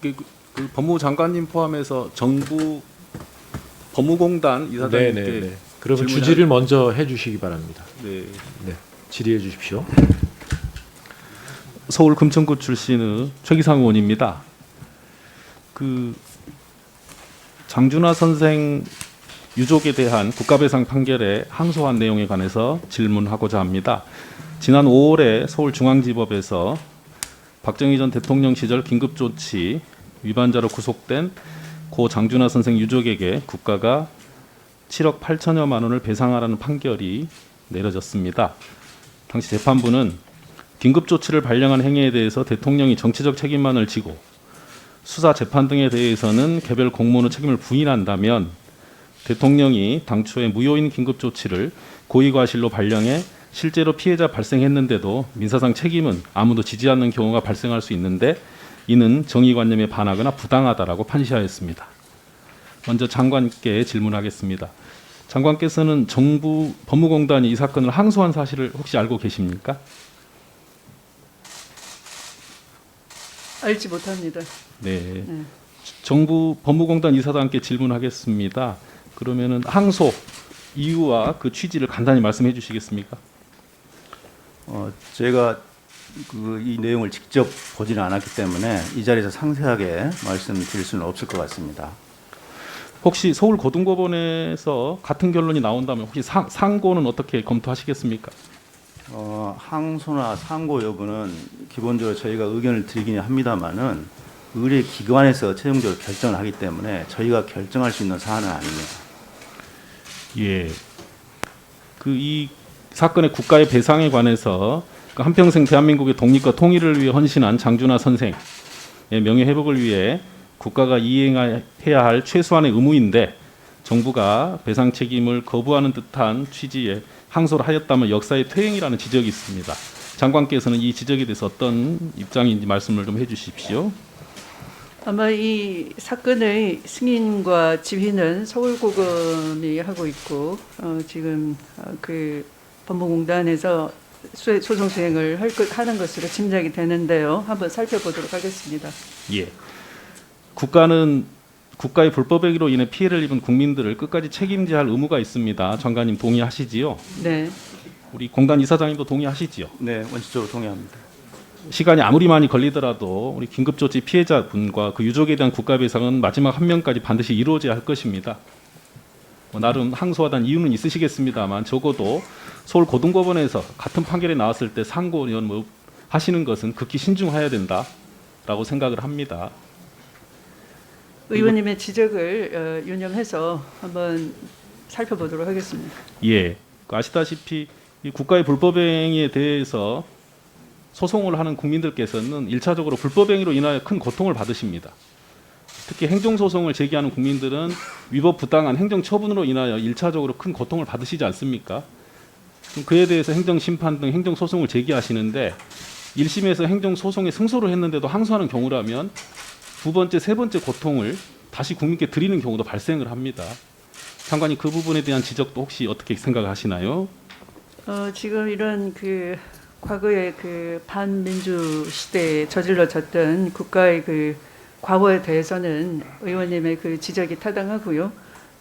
그 법무부 장관님 포함해서 정부 법무공단 이사장님께 네네네. 그러면 질문을 주지를 먼저 해주시기 바랍니다. 네. 네, 질의해 주십시오. 서울 금천구 출신의 최기상 의원입니다. 그 장준하 선생 유족에 대한 국가배상 판결에 항소한 내용에 관해서 질문하고자 합니다. 지난 5월에 서울중앙지법에서 박정희 전 대통령 시절 긴급조치 위반자로 구속된 고 장준하 선생 유족에게 국가가 7억 8천여만 원을 배상하라는 판결이 내려졌습니다. 당시 재판부는 긴급조치를 발령한 행위에 대해서 대통령이 정치적 책임만을 지고 수사 재판 등에 대해서는 개별 공무원의 책임을 부인한다면 대통령이 당초에 무효인 긴급조치를 고의과실로 발령해 실제로 피해자 발생했는데도 민사상 책임은 아무도 지지 않는 경우가 발생할 수 있는데 이는 정의관념에 반하거나 부당하다라고 판시하였습니다. 먼저 장관께 질문하겠습니다. 장관께서는 정부 법무공단이 이 사건을 항소한 사실을 혹시 알고 계십니까? 알지 못합니다. 네. 네. 정부 법무공단 이사장께 질문하겠습니다. 그러면은 항소 이유와 그 취지를 간단히 말씀해 주시겠습니까? 제가 이 내용을 직접 보지는 않았기 때문에 이 자리에서 상세하게 말씀드릴 수는 없을 것 같습니다. 혹시 서울고등법원에서 같은 결론이 나온다면 혹시 상고는 어떻게 검토하시겠습니까? 항소나 상고 여부는 기본적으로 저희가 의견을 드리긴 합니다만은 의뢰 기관에서 최종적으로 결정을 하기 때문에 저희가 결정할 수 있는 사안은 아닙니다. 예. 그 이 사건의 국가의 배상에 관해서 그 한평생 대한민국의 독립과 통일을 위해 헌신한 장준하 선생의 명예 회복을 위해 국가가 이행해야 할 최소한의 의무인데 정부가 배상 책임을 거부하는 듯한 취지의 항소를 하였다면 역사의 퇴행이라는 지적이 있습니다. 장관께서는 이 지적에 대해서 어떤 입장인지 말씀을 좀 해주십시오. 아마 이 사건의 승인과 지휘는 서울고검이 하고 있고 지금 그 법무공단에서 소송 수행을 하는 것으로 짐작이 되는데요. 한번 살펴보도록 하겠습니다. 예. 국가는 국가의 불법행위로 인해 피해를 입은 국민들을 끝까지 책임져야 할 의무가 있습니다. 장관님 동의하시지요? 네. 우리 공단 이사장님도 동의하시지요? 네, 원칙적으로 동의합니다. 시간이 아무리 많이 걸리더라도 우리 긴급조치 피해자분과 그 유족에 대한 국가배상은 마지막 한 명까지 반드시 이루어져야 할 것입니다. 나름 항소하다는 이유는 있으시겠습니다만 적어도 서울고등법원에서 같은 판결이 나왔을 때 상고원 뭐 하시는 것은 극히 신중해야 된다라고 생각을 합니다. 의원님의 지적을 유념해서 한번 살펴보도록 하겠습니다. 예, 아시다시피 이 국가의 불법행위에 대해서 소송을 하는 국민들께서는 1차적으로 불법행위로 인하여 큰 고통을 받으십니다. 특히 행정소송을 제기하는 국민들은 위법 부당한 행정처분으로 인하여 1차적으로 큰 고통을 받으시지 않습니까? 그에 대해서 행정심판 등 행정소송을 제기하시는데 1심에서 행정소송에 승소를 했는데도 항소하는 경우라면 두 번째, 세 번째 고통을 다시 국민께 드리는 경우도 발생을 합니다. 장관님 그 부분에 대한 지적도 혹시 어떻게 생각하시나요? 지금 이런 그 과거의 그 반민주 시대에 저질러졌던 국가의 그 과거에 대해서는 의원님의 그 지적이 타당하고요.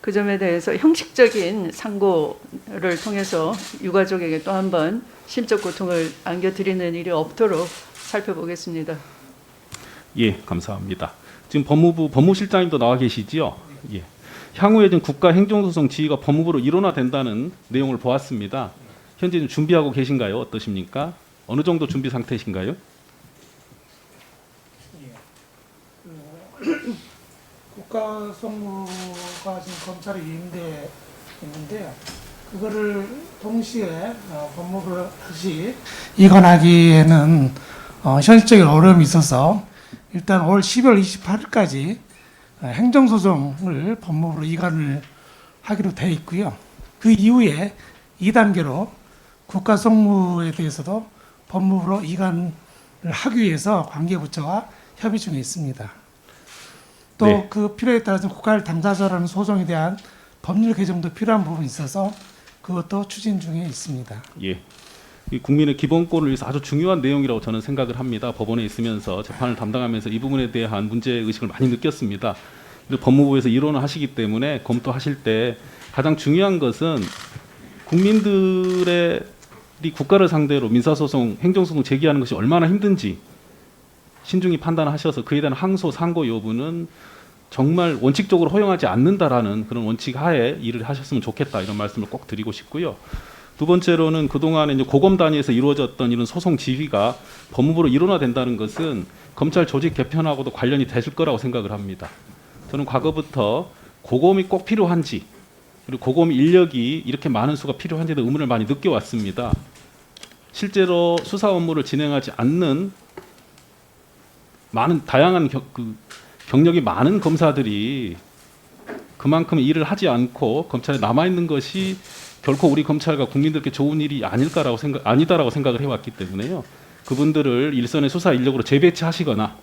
그 점에 대해서 형식적인 상고를 통해서 유가족에게 또 한 번 심적 고통을 안겨드리는 일이 없도록 살펴보겠습니다. 예, 감사합니다. 지금 법무부 법무실장님도 나와 계시지요? 예. 향후에 좀 국가 행정소송 지휘가 법무부로 일원화된다는 내용을 보았습니다. 현재 좀 준비하고 계신가요? 어떠십니까? 어느 정도 준비 상태신가요? 국가송무가 지금 검찰에 위임돼 있는데요. 그거를 동시에 법무부를 다시 이관하기에는 현실적인 어려움이 있어서 일단 올 12월 28일까지 행정소송을 법무부로 이관을 하기로 되어 있고요. 그 이후에 2단계로 국가송무에 대해서도 법무부로 이관을 하기 위해서 관계부처와 협의 중에 있습니다. 또 네. 그 필요에 따라서 국가를 당사자라는 소송에 대한 법률 개정도 필요한 부분이 있어서 그것도 추진 중에 있습니다. 예. 이 국민의 기본권을 위해서 아주 중요한 내용이라고 저는 생각을 합니다. 법원에 있으면서 재판을 담당하면서 이 부분에 대한 문제 의식을 많이 느꼈습니다. 근데 법무부에서 이론을 하시기 때문에 검토하실 때 가장 중요한 것은 국민들의 이 국가를 상대로 민사소송, 행정소송 제기하는 것이 얼마나 힘든지 신중히 판단하셔서 그에 대한 항소, 상고 여부는 정말 원칙적으로 허용하지 않는다라는 그런 원칙 하에 일을 하셨으면 좋겠다 이런 말씀을 꼭 드리고 싶고요. 두 번째로는 그동안에 이제 고검 단위에서 이루어졌던 이런 소송 지휘가 법무부로 일원화된다는 것은 검찰 조직 개편하고도 관련이 되실 거라고 생각을 합니다. 저는 과거부터 고검이 꼭 필요한지 그리고 고검 인력이 이렇게 많은 수가 필요한지도 의문을 많이 느껴왔습니다. 실제로 수사 업무를 진행하지 않는 많은 다양한 경력이 많은 검사들이 그만큼 일을 하지 않고 검찰에 남아 있는 것이 결코 우리 검찰과 국민들께 좋은 일이 아니다라고 생각을 해왔기 때문에요. 그분들을 일선의 수사 인력으로 재배치하시거나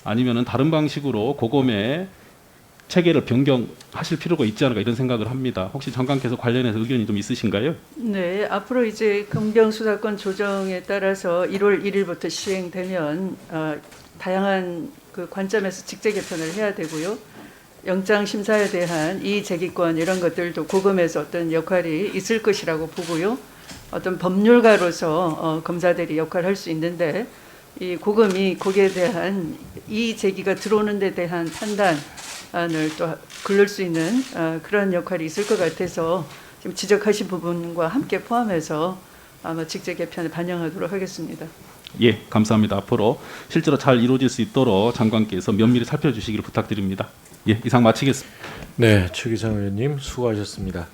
아니면은 다른 방식으로 고검의 체계를 변경하실 필요가 있지 않을까 이런 생각을 합니다. 혹시 장관께서 관련해서 의견이 좀 있으신가요? 네, 앞으로 이제 검경수사권 조정에 따라서 1월 1일부터 시행되면 다양한 그 관점에서 직제 개편을 해야 되고요. 영장 심사에 대한 이의 제기권 이런 것들도 고검에서 어떤 역할이 있을 것이라고 보고요. 어떤 법률가로서 검사들이 역할을 할 수 있는데 이 고검이 거기에 대한 이의 제기가 들어오는 데 대한 판단을 또 걸을 수 있는 그런 역할이 있을 것 같아서 지금 지적하신 부분과 함께 포함해서 아마 직제 개편을 반영하도록 하겠습니다. 예, 감사합니다. 앞으로 실제로 잘 이루어질 수 있도록 장관께서 면밀히 살펴주시기를 부탁드립니다. 예, 이상 마치겠습니다. 네, 최기상 의원님 수고하셨습니다.